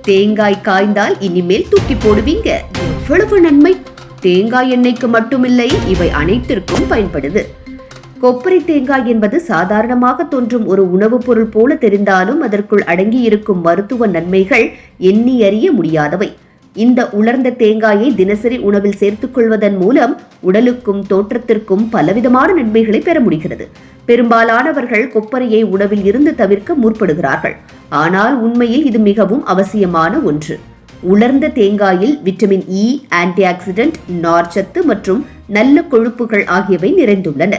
தேங்காய் காய்ந்தால் இனிமேல் தூக்கி போடுவீங்க, எவ்வளவு நன்மை! தேங்காய் எண்ணெய்க்கு மட்டுமில்லை, இவை அனைத்திற்கும் பயன்படுது. கொப்பரை தேங்காய் என்பது சாதாரணமாக தோன்றும் ஒரு உணவுப் பொருள் போல தெரிந்தாலும் அதற்குள் அடங்கியிருக்கும் மருத்துவ நன்மைகள் எண்ணி அறிய முடியாதவை. இந்த உலர்ந்த தேங்காயை தினசரி உணவில் சேர்த்துக் கொள்வதன் மூலம் உடலுக்கும் தோற்றத்திற்கும் பலவிதமான நன்மைகளை பெற முடிகிறது. பெரும்பாலானவர்கள் கொப்பரையை உணவில் இருந்து தவிர்க்க முற்படுகிறார்கள். ஆனால் உண்மையில் இது மிகவும் அவசியமான ஒன்று. உலர்ந்த தேங்காயில் விட்டமின் இ, ஆன்டி ஆக்சிடென்ட், நார்ச்சத்து மற்றும் நல்ல கொழுப்புகள் ஆகியவை நிறைந்துள்ளன.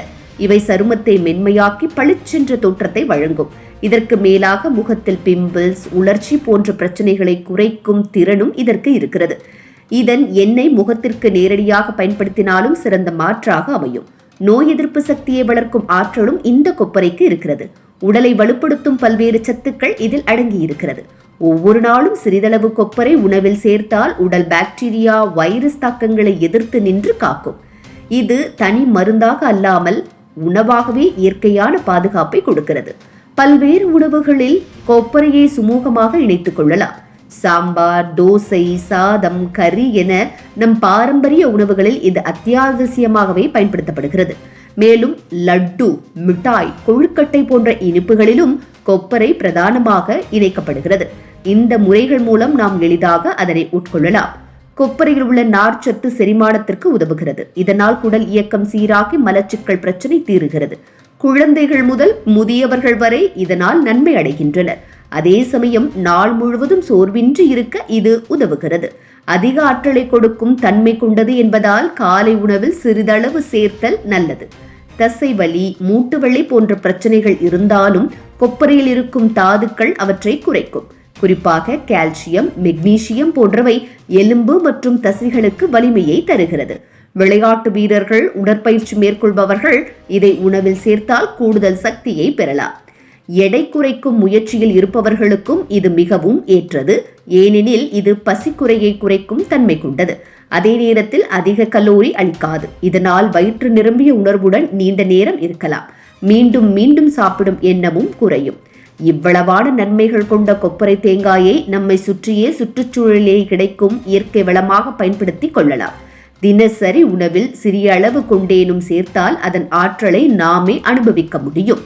இவை சருமத்தை மென்மையாக்கி பளிச்சென்ற தோற்றத்தை வழங்கும். இதற்கு மேலாக முகத்தில் பிம்பிள்ஸ், உலர்ச்சி போன்ற பிரச்சனைகளை குறைக்கும் திறனும் இதற்கு இருக்கிறது. இதன் எண்ணெய் முகத்திற்கு நேரடியாக பயன்படுத்தினாலும் சிறந்த மாற்றாக அமையும். நோய் எதிர்ப்பு சக்தியை வளர்க்கும் ஆற்றலும் இந்த கொப்பரைக்கு இருக்கிறது. உடலை வலுப்படுத்தும் பல்வேறு சத்துக்கள் இதில் அடங்கி இருக்கிறது. ஒவ்வொரு நாளும் சிறிதளவு கொப்பரை உணவில் சேர்த்தால் உடல் பாக்டீரியா, வைரஸ் தாக்கங்களை எதிர்த்து நின்று காக்கும். இது தனி மருந்தாக அல்லாமல் உணவாகவே இயற்கையான பாதுகாப்பை கொடுக்கிறது. பல்வேறு உணவுகளில் கொப்பரையை சுமூகமாக இணைத்துக் கொள்ளலாம். சாம்பார், தோசை, சாதம், கறி என நம் பாரம்பரிய உணவுகளில் இது அத்தியாவசியமாகவே பயன்படுத்தப்படுகிறது. மேலும் லட்டு, மிட்டாய், கொழுக்கட்டை போன்ற இனிப்புகளிலும் கொப்பரை பிரதானமாக இணைக்கப்படுகிறது. இந்த முறைகள் மூலம் நாம் எளிதாக அதனை உட்கொள்ளலாம். கொப்பரையில் உள்ள நார்ச்சத்து செரிமானத்திற்கு உதவுகிறது. இதனால் குடல் இயக்கம் சீராகி மலச்சிக்கல் பிரச்சனை தீருகிறது. குழந்தைகள் முதல் முதியவர்கள் வரை இதனால் நன்மை அடைகின்றனர். அதே சமயம் நாள் முழுவதும் சோர்வின்றி இருக்க இது உதவுகிறது. அதிக ஆற்றலை கொடுக்கும் தன்மை கொண்டது என்பதால் காலை உணவில் சிறிதளவு சேர்த்தல் நல்லது. தசை வலி, மூட்டு வலி போன்ற பிரச்சனைகள் இருந்தாலும் கொப்பரையில் இருக்கும் தாதுக்கள் அவற்றை குறைக்கும். குறிப்பாக கால்சியம், மெக்னீசியம் போன்றவை எலும்பு மற்றும் தசைகளுக்கு வலிமையை தருகிறது. விளையாட்டு வீரர்கள், உடற்பயிற்சி மேற்கொள்பவர்கள் இதை உணவில் சேர்த்தால் கூடுதல் சக்தியை பெறலாம். எடை குறைக்கும் முயற்சியில் இருப்பவர்களுக்கும் இது மிகவும் ஏற்றது. ஏனெனில் இது பசிக்குறையை குறைக்கும் தன்மை கொண்டது. அதே நேரத்தில் அதிக கலோரி அளிக்காது. இதனால் வயிற்று நிரம்பிய உணர்வுடன் நீண்ட நேரம் இருக்கலாம். மீண்டும் மீண்டும் சாப்பிடும் எண்ணமும் குறையும். இவ்வளவான நன்மைகள் கொண்ட கொப்பரை தேங்காயை நம்மை சுற்றியே சுற்றுச்சூழலே கிடைக்கும் இயற்கை வளமாக பயன்படுத்தி கொள்ளலாம். தினசரி உணவில் சிறிய அளவு கொண்டேனும் சேர்த்தால் அதன் ஆற்றலை நாமே அனுபவிக்க முடியும்.